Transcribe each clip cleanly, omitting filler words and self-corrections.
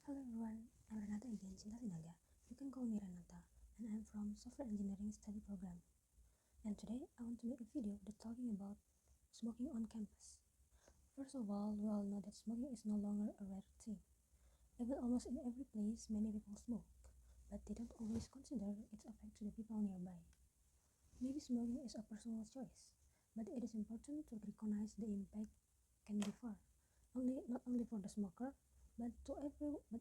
Hello everyone, I'm Renata Egian. You can call me Renata, and I'm from Software Engineering Study Program. And today I want to make a video that's talking about smoking on campus. First of all, we all know that smoking is no longer a rare thing. Even almost in every place, many people smoke, but they don't always consider its effect to the people nearby. Maybe smoking is a personal choice, but it is important to recognize the impact can differ, not only for the smoker, but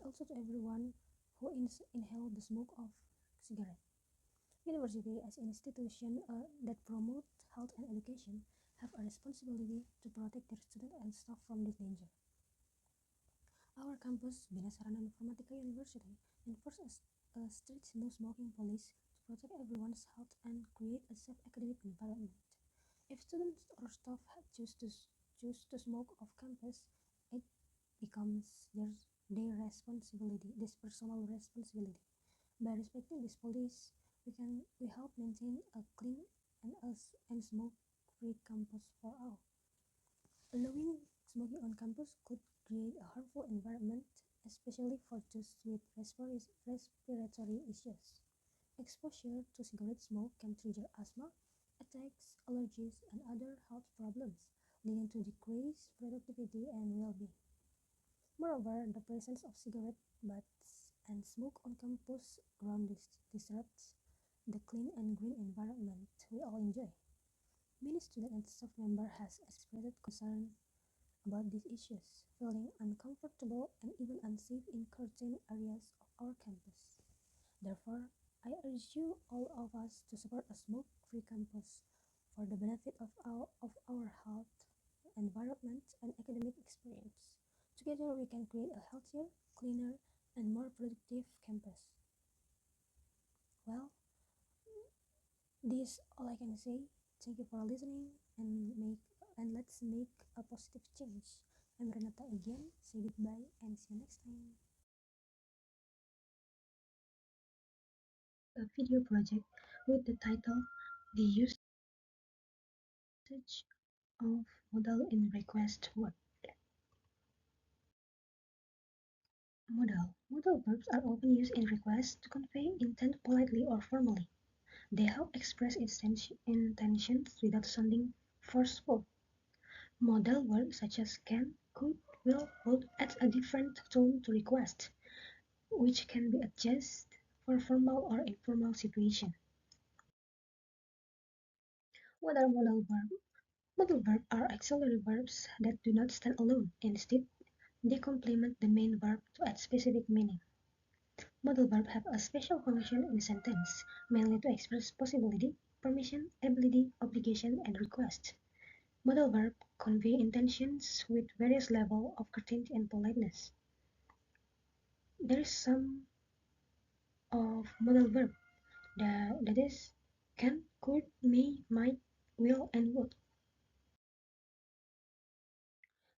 also to everyone who inhale the smoke of cigarette. University as an institution that promote health and education have a responsibility to protect their students and staff from this danger. Our campus, Bina Sarana Informatika University, enforces a strict no smoking policy to protect everyone's health and create a safe academic environment. If students or staff choose to smoke off campus, it becomes their responsibility, this personal responsibility. By respecting this policy, we help maintain a clean and smoke-free campus for all. Allowing smoking on campus could create a harmful environment, especially for those with respiratory issues. Exposure to cigarette smoke can trigger asthma, attacks, allergies, and other health problems, leading to decreased productivity and well-being. Moreover, the presence of cigarette butts and smoke on campus ground disrupts the clean and green environment we all enjoy. Many student and staff members has expressed concern about these issues, feeling uncomfortable and even unsafe in certain areas of our campus. Therefore, I urge you all of us to support a smoke-free campus for the benefit of our health, environment, and academic experience. Together, we can create a healthier, cleaner, and more productive campus. Well, this is all I can say. Thank you for listening and let's make a positive change. I'm Renata again. Say goodbye and see you next time. A video project with the title The Usage of Modal in Request Word. Modal verbs are often used in requests to convey intent politely or formally. They help express intentions without sounding forceful. Modal words such as can, could, will, would add a different tone to request, which can be adjusted for formal or informal situations. What are modal verbs? Modal verbs are auxiliary verbs that do not stand alone. Instead, they complement the main verb to add specific meaning. Modal verbs have a special function in a sentence, mainly to express possibility, permission, ability, obligation, and request. Modal verbs convey intentions with various levels of courtesy and politeness. There is some of modal verb that is can, could, may, might, will, and would.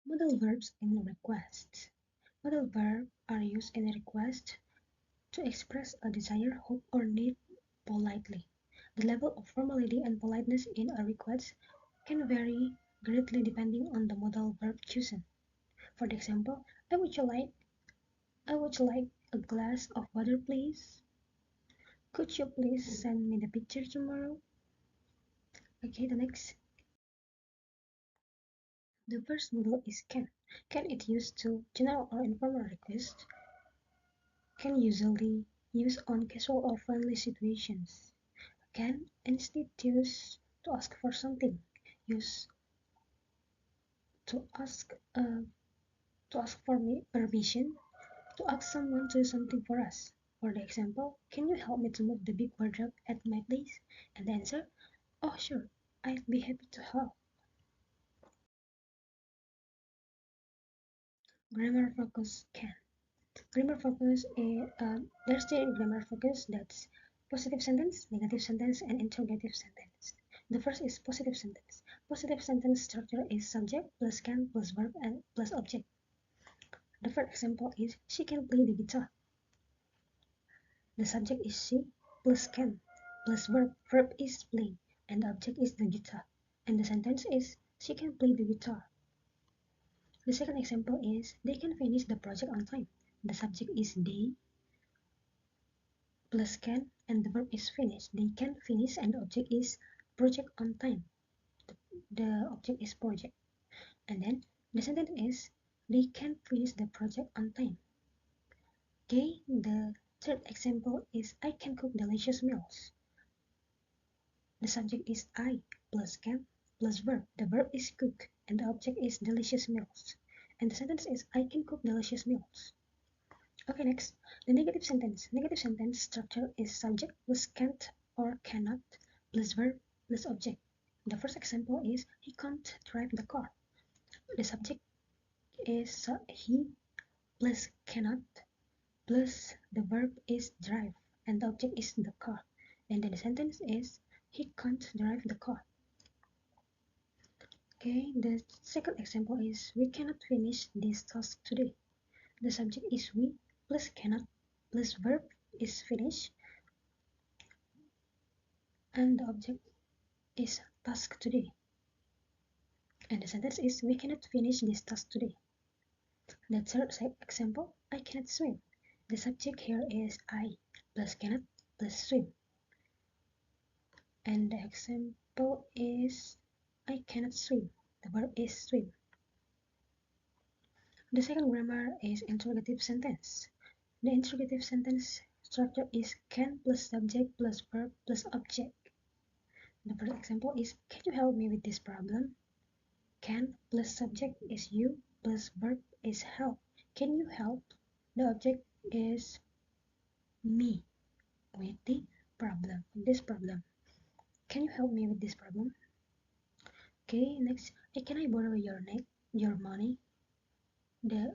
Modal verbs in requests. Modal verbs are used in a request to express a desire, hope, or need politely. The level of formality and politeness in a request can vary greatly depending on the modal verb chosen. For example, I would like a glass of water, please. Could you please send me the picture tomorrow? Okay, the next. The first modal is can. Can is used to general or informal request. Can usually used on casual or friendly situations. Can instead used to ask for something. Use to ask uh, to ask for me permission to ask someone to do something for us. For the example, can you help me to move the big wardrobe at my place? And the answer, oh sure, I'd be happy to help. Grammar focus can. Grammar focus is there's the grammar focus that's positive sentence, negative sentence, and interrogative sentence. The first is positive sentence. Positive sentence structure is subject plus can plus verb and plus object. The first example is she can play the guitar. The subject is she plus can plus verb. Verb is play and the object is the guitar. And the sentence is she can play the guitar. The second example is they can finish the project on time. The subject is they plus can, and the verb is finish. They can finish, and the object is project on time. The object is project. And then the sentence is they can finish the project on time. Okay, the third example is I can cook delicious meals. The subject is I plus can plus verb. The verb is cook and the object is delicious meals. And the sentence is I can cook delicious meals. Okay, next, the negative sentence. Negative sentence structure is subject plus can't or cannot plus verb plus object. The first example is he can't drive the car. The subject is he plus cannot plus the verb is drive and the object is the car. And then the sentence is he can't drive the car. Okay, the second example is we cannot finish this task today. The subject is we plus cannot plus verb is finish and the object is task today. And the sentence is we cannot finish this task today. The third example, I cannot swim. The subject here is I plus cannot plus swim. And the example is I cannot swim. The verb is swim. The second grammar is interrogative sentence. The interrogative sentence structure is can plus subject plus verb plus object. The first example is can you help me with this problem? Can plus subject is you plus verb is help. Can you help? The object is me with the problem, this problem. Can you help me with this problem? Okay, next, can I borrow your money? The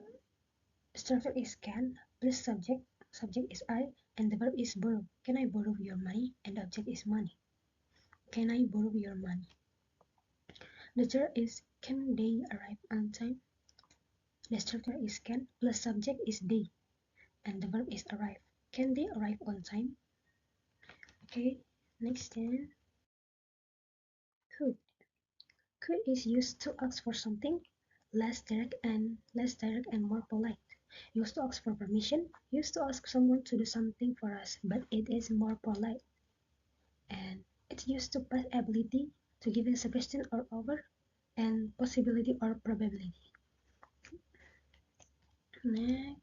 structure is can plus subject is I, and the verb is borrow. Can I borrow your money? And the object is money. Can I borrow your money? The third is can they arrive on time? The structure is can plus subject is they, and the verb is arrive. Can they arrive on time? Okay, next then, could. Could is used to ask for something less direct and more polite. Used to ask for permission, used to ask someone to do something for us, but it is more polite. And it's used to past ability to give a suggestion or offer, and possibility or probability. Next,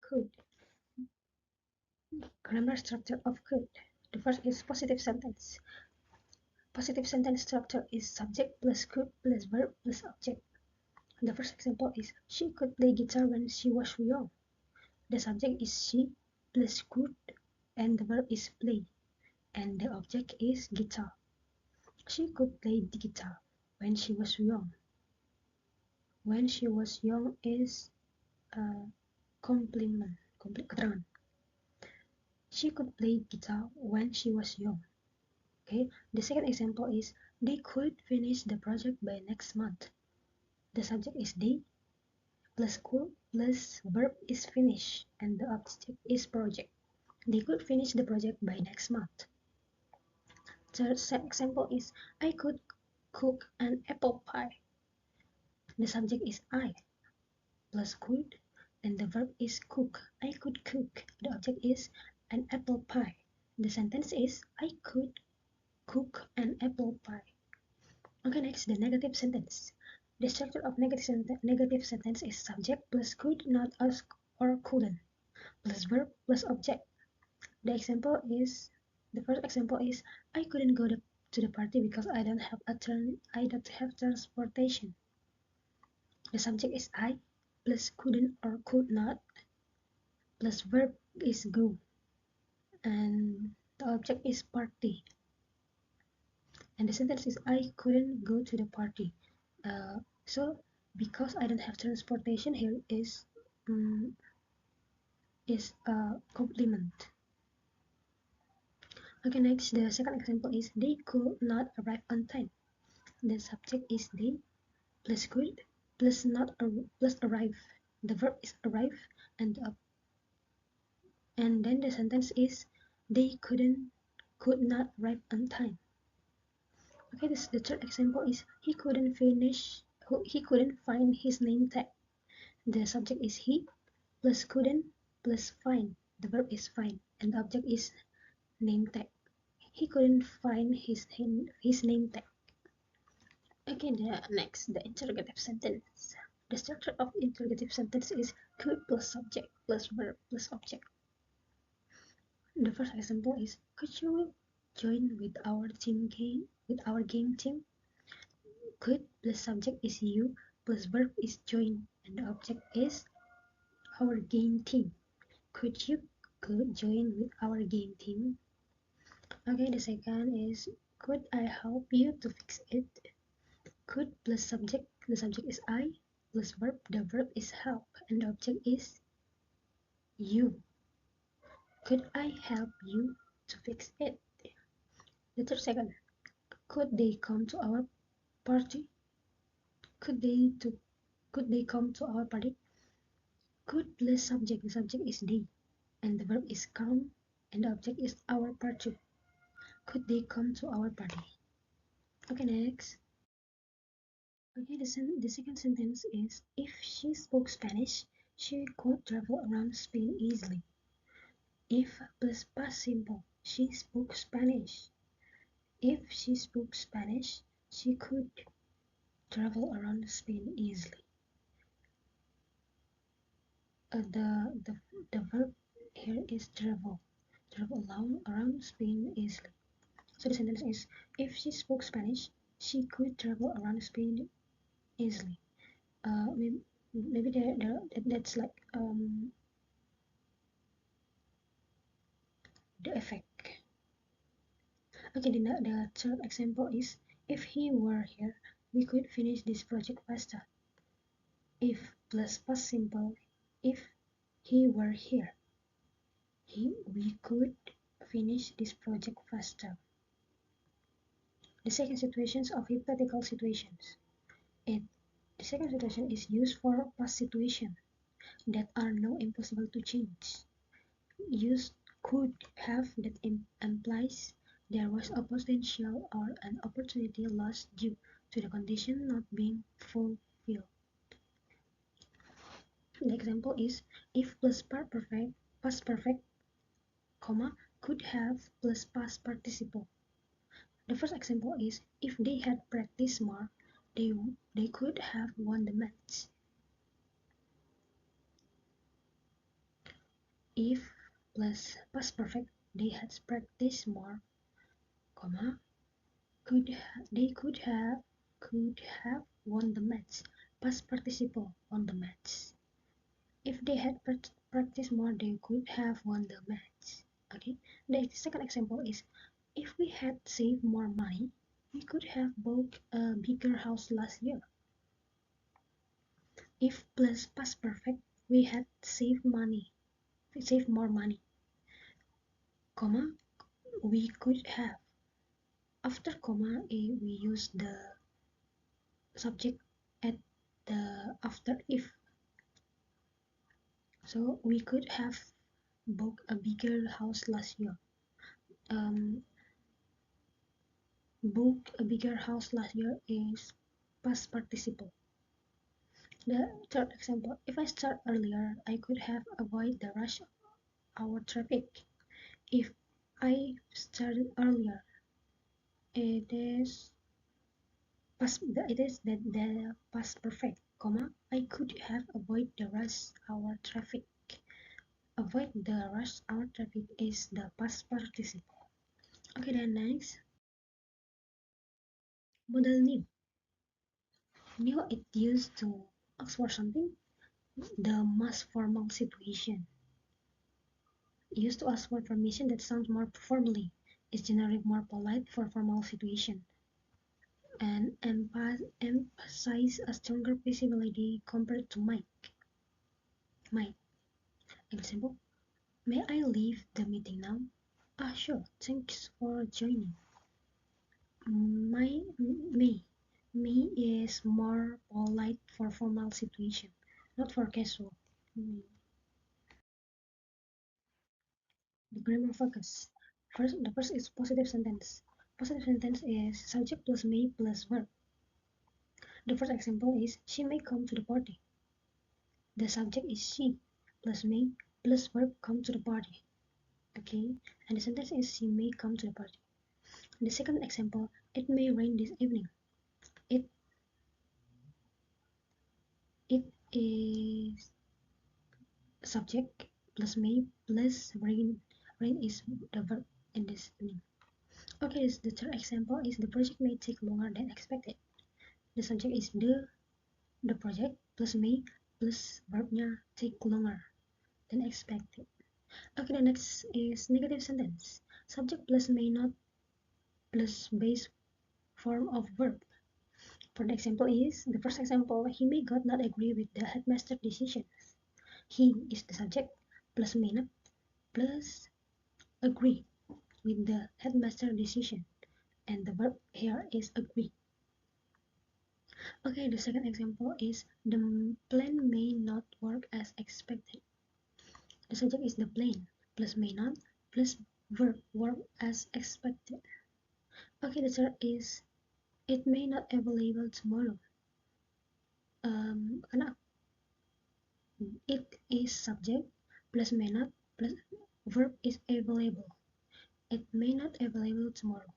could. Grammar structure of could. The first is positive sentence. Positive sentence structure is subject plus could plus verb plus object. The first example is she could play guitar when she was young. The subject is she plus could and the verb is play and the object is guitar. She could play the guitar when she was young. When she was young is a complement, keterangan. She could play guitar when she was young. Okay, the second example is they could finish the project by next month. The subject is they plus could plus verb is finish and the object is project. They could finish the project by next month. Third example is I could cook an apple pie. The subject is I plus could and the verb is cook. I could cook. The object is an apple pie. The sentence is I could cook an apple pie. Okay, next, the negative sentence. The structure of negative sentence is subject plus could not ask or couldn't plus verb plus object. The first example is I couldn't go to the party because I don't have transportation. The subject is I plus couldn't or could not plus verb is go and the object is party. And the sentence is I couldn't go to the party. So because I don't have transportation, here is a complement. Okay, next, the second example is they could not arrive on time. The subject is they plus could plus not plus arrive. The verb is arrive and then the sentence is they could not arrive on time. Okay, the third example is he couldn't find his name tag. The subject is he plus couldn't plus find. The verb is find and the object is name tag. He couldn't find his name tag. Okay, the interrogative sentence. The structure of interrogative sentence is could plus subject plus verb plus object. The first example is could you join with our team game team? Could plus subject is you plus verb is join and the object is our game team. Could you join with our game team? Okay, the second is could I help you to fix it? Could plus subject, the subject is I, plus verb, the verb is help, and the object is you. Could I help you to fix it? The third second, could they come to our party? Could they to could they come to our party? Could plus subject, the subject is they, and the verb is come, and the object is our party. Could they come to our party? Okay, next. Okay, the second sentence is if she spoke Spanish, she could travel around Spain easily. If plus past simple, she spoke Spanish. If she spoke Spanish, she could travel around Spain easily. The verb here is travel. Travel around Spain easily. So the sentence is if she spoke Spanish, she could travel around Spain easily. Maybe that's like the effect. Okay, the third example is if he were here, we could finish this project faster. If plus past simple, if he were here, we could finish this project faster. The second situations of hypothetical situations. The second situation is used for past situation that are now impossible to change. Use could have that implies there was a potential or an opportunity lost due to the condition not being fulfilled. The example is if plus past perfect, comma, could have plus past participle. The first example is if they had practiced more, they could have won the match. If plus past perfect, they had practiced more, comma, they could have won the match. Past participle won the match. If they had practiced more, they could have won the match. Okay. The second example is if we had saved more money, we could have bought a bigger house last year. If plus past perfect, we had saved more money, comma, we could have. After comma, we use the subject at the after if. So we could have bought a bigger house last year. Booked a bigger house last year is past participle. The third example, if I start earlier, I could have avoided the rush hour traffic. If I started earlier, it is the past perfect, comma, I could have avoided the rush hour traffic. Avoid the rush hour traffic is the past participle. Okay, then next, modal new. New it used to ask for something, the most formal situation. Used to ask for permission that sounds more formally, is generally more polite for formal situation, and emphasize a stronger visibility compared to might. Might. Example, may I leave the meeting now? Ah, sure, thanks for joining. My, me. Me is more polite for formal situation, not for casual. Mm. The grammar focus. The first is positive sentence. Positive sentence is subject plus may plus verb. The first example is she may come to the party. The subject is she. plus may plus verb come to the party. Okay, and the sentence is she may come to the party. The second example, it may rain this evening. It it is subject plus may plus rain. Rain is the verb in this evening. Okay, the third example is the project may take longer than expected. The subject is the project plus may plus verbnya take longer than expected. Okay, the next is negative sentence. Subject plus may not plus base form of verb. For the example is, the first example, he may God not agree with the headmaster decisions. He is the subject plus may not plus agree with the headmaster decision, and the verb here is agree. Okay, the second example is the plan may not work as expected. The subject is the plan plus may not plus verb work as expected. Okay, the third is it may not available tomorrow. Karena it is subject plus may not plus verb is available. It may not available tomorrow.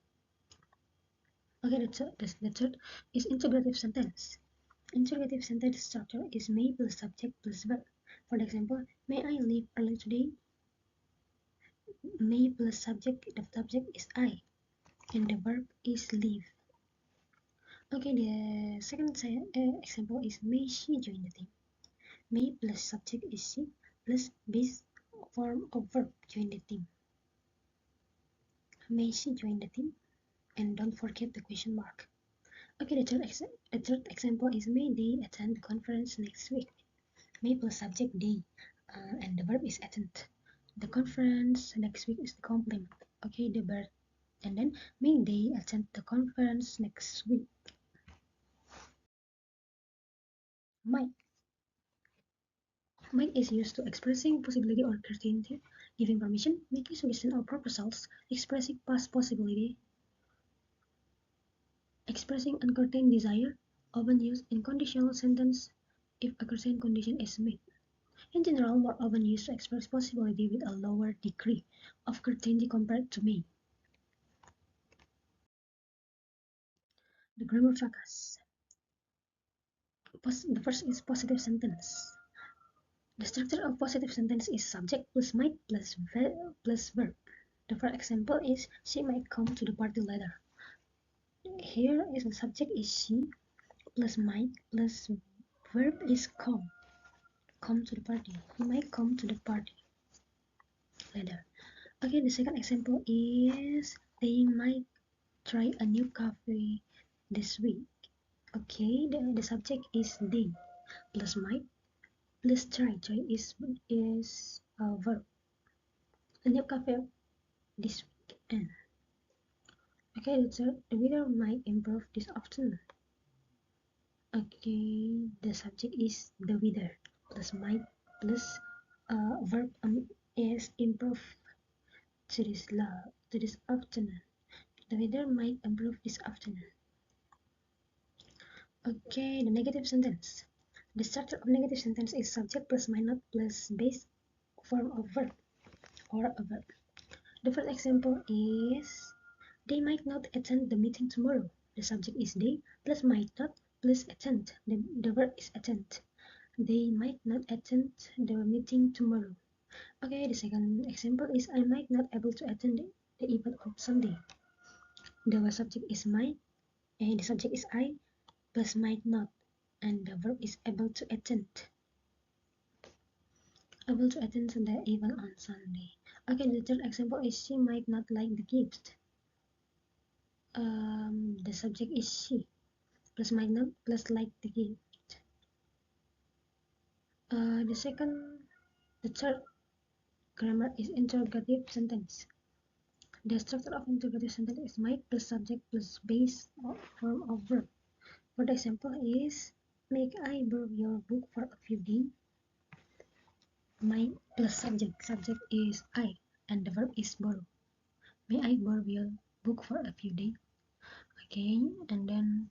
Okay, the third is interrogative sentence. Interrogative sentence structure is may plus subject plus verb. For example, may I leave early today? May plus subject, the subject is I, and the verb is leave. Okay, the second example is may she join the team? May plus subject is she plus base form of verb join the team. May she join the team? And don't forget the question mark. Okay, the third example is may they attend the conference next week? May plus subject they, and the verb is attend. The conference next week is the complement. Okay, the verb, and then may they attend the conference next week? Might. Might is used to expressing possibility or certainty, giving permission, making suggestion or proposals, expressing past possibility, expressing uncertain desire, often used in conditional sentence if a certain condition is met. In general, more often used to express possibility with a lower degree of certainty compared to may. The grammar focus. The first is positive sentence. The structure of positive sentence is subject plus might plus verb. The first example is she might come to the party later. Here is the subject is she plus might plus verb is come. Come to the party. He might come to the party later. Okay, the second example is they might try a new cafe this week. Okay, the subject is they plus might plus try. Try is a verb. A new cafe this weekend. Okay, the weather might improve this afternoon. Okay, the subject is the weather plus might plus verb is improve to this afternoon. The weather might improve this afternoon. Okay, the negative sentence. The structure of negative sentence is subject plus might not plus base form of verb or a verb. The first example is they might not attend the meeting tomorrow. The subject is they plus might not plus attend. The verb is attend. They might not attend the meeting tomorrow. Okay, the second example is I might not able to attend the event on Sunday. The subject is might and the subject is I plus might not, and the verb is able to attend. Able to attend the event on Sunday. Okay, the third example is she might not like the gift. The subject is she plus might not plus like the gift. The third grammar is interrogative sentence. The structure of interrogative sentence is might plus subject plus base form of verb. For the example is make I borrow your book for a few days. Might plus subject. Subject is I and the verb is borrow. May I borrow your book for a few days? Okay, and then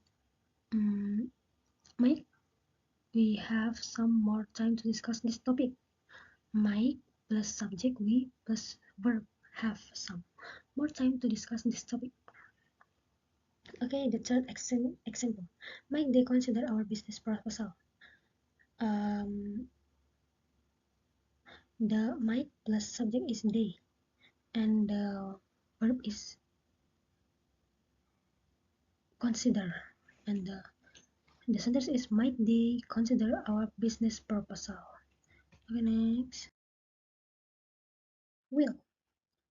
might we have some more time to discuss this topic. Might plus subject we plus verb have some more time to discuss this topic. Okay, the third example. Might they consider our business proposal? Um, the might plus subject is they, and the verb is consider, and the sentence is might they consider our business proposal. Okay, next. Will.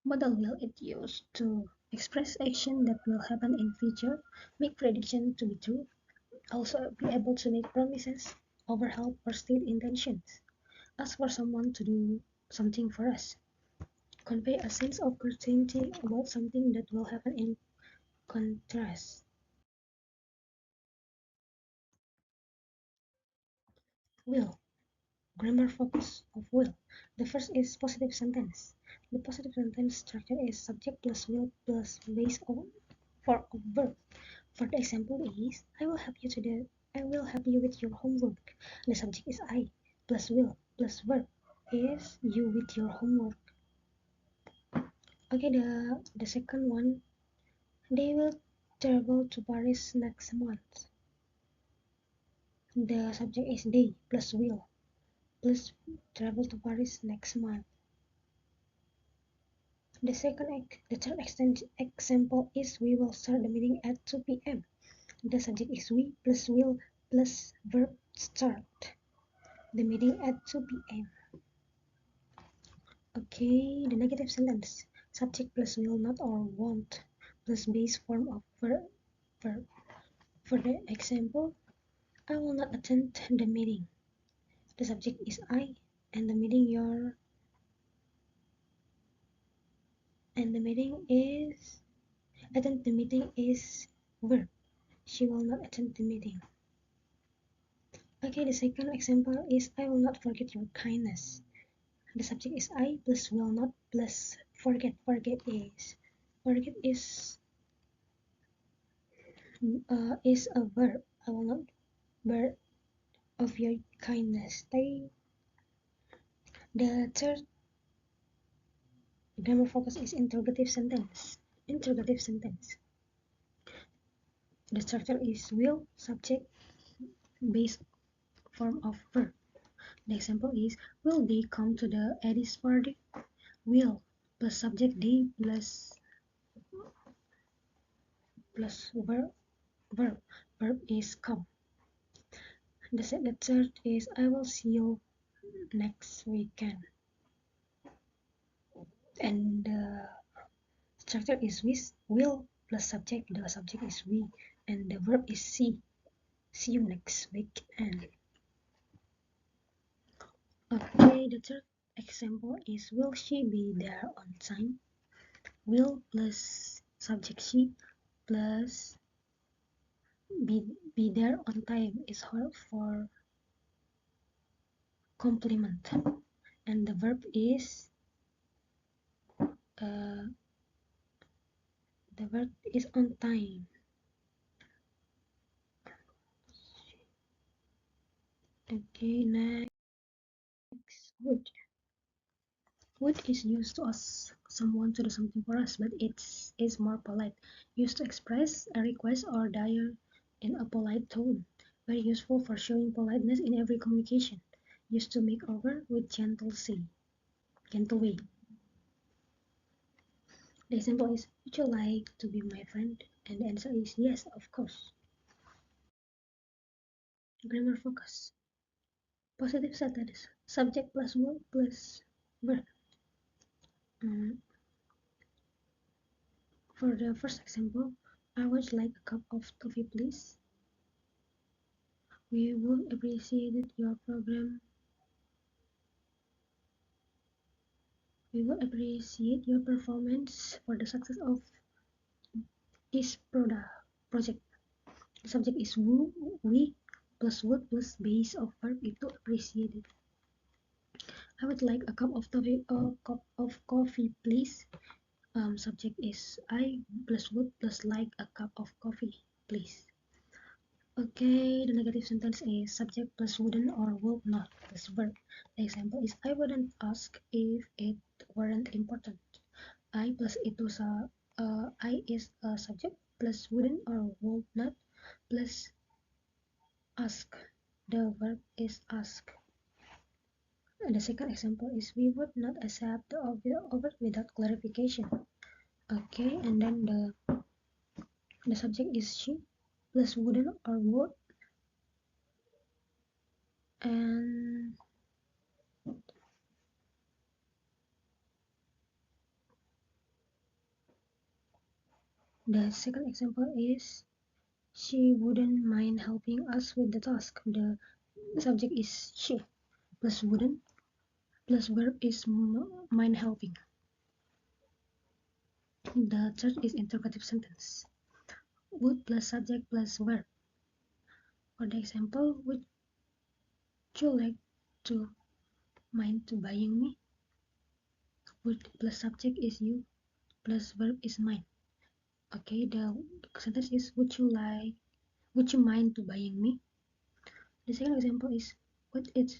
Modal will it used to express action that will happen in future, make prediction to be true, also be able to make promises, overhelp or state intentions, ask for someone to do something for us, convey a sense of certainty about something that will happen in contrast. Will. Grammar focus of will. The first is positive sentence. The positive sentence structure is subject plus will plus base on form of verb. For the example is I will help you with your homework. The subject is I plus will plus verb is you with your homework. Okay, the second one, they will travel to Paris next month. The subject is they plus will plus travel to Paris next month. The third example is we will start the meeting at 2 p.m. The subject is we plus will plus verb start the meeting at 2 p.m. Okay, the negative sentence. Subject plus will not or won't plus base form of verb. For the example, I will not attend the meeting. The subject is I, and the meeting is attend the meeting is verb. She will not attend the meeting. Okay, the second example is I will not forget your kindness. The subject is I plus will not plus forget. Forget is a verb. I will not verb of your kindness. The third grammar focus is interrogative sentence. Interrogative sentence. The structure is will, subject, base form of verb. The example is will they come to the Eddie's party? Will plus subject they plus verb is come. The third is I will see you next weekend. And the structure is with will plus subject. The subject is we, and the verb is see. See you next weekend. Okay, the third example is will she be there on time? Will plus subject she plus be there on time is her for complement, and the verb is uh, on time. Okay, next, would. Would is used to ask someone to do something for us, but it is more polite. Used to express a request or desire in a polite tone. Very useful for showing politeness in every communication. Used to make over with gentle way. The example is, would you like to be my friend? And the answer is yes, of course. Grammar focus. Positive sentence. Subject plus verb plus verb. For the first example, I would like a cup of coffee, please. We would appreciate your program. We would appreciate your performance for the success of this project. The subject is we plus would plus base of verb itu appreciated. I would like a cup of coffee, please. Subject is I plus would plus like a cup of coffee, please. Okay, the negative sentence is subject plus wouldn't or would not plus verb. The example is I wouldn't ask if it weren't important. I plus it was I is a subject plus wouldn't or would not plus ask. The verb is ask. And the second example is we would not accept the offer without clarification. Okay, and then the subject is she plus wouldn't or would, and the second example is she wouldn't mind helping us with the task. The subject is she plus wouldn't plus verb is mind helping. The third is interrogative sentence. Would plus subject plus verb. For the example, would you like to mind to buying me? Would plus subject is you plus verb is mine. Okay, the sentence is would you mind to buying me? The second example is would it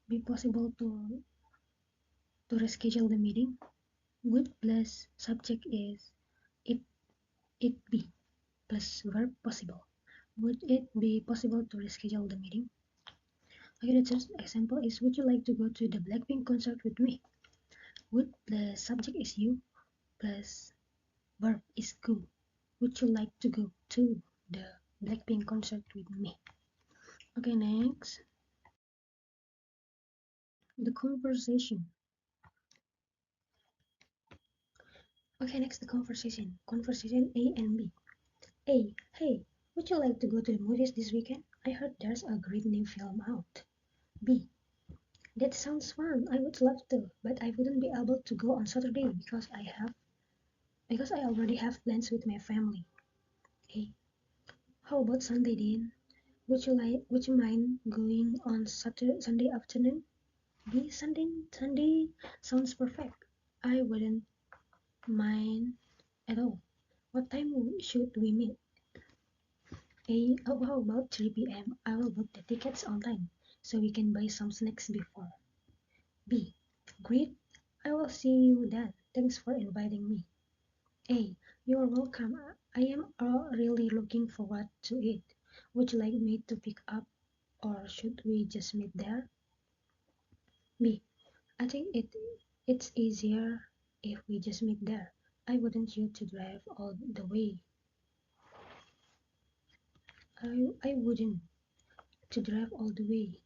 be possible to reschedule the meeting? Would plus subject is it it be plus verb possible. Would it be possible to reschedule the meeting? Okay, the third example is would you like to go to the Blackpink concert with me? Would plus subject is you plus verb is go. Would you like to go to the Blackpink concert with me? Okay, next. The conversation. Okay, next the conversation. Conversation A and B. A. Hey, would you like to go to the movies this weekend? I heard there's a great new film out. B. That sounds fun. I would love to, but I wouldn't be able to go on Saturday because I already have plans with my family. A. How about Sunday then? Would you mind going on Sunday afternoon? B. Sunday sounds perfect. I wouldn't mind at all. What time should we meet? A. Oh, how about 3 p.m.? I will book the tickets online so we can buy some snacks before. B. Great. I will see you then. Thanks for inviting me. A. You are welcome. I am really looking forward to it. Would you like me to pick up or should we just meet there? B. I think it's easier if we just meet there. I wouldn't you to drive all the way. I wouldn't to drive all the way.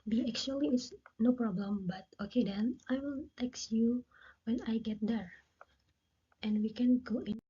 B. Actually it's no problem, but okay then. I will text you when I get there and we can go in.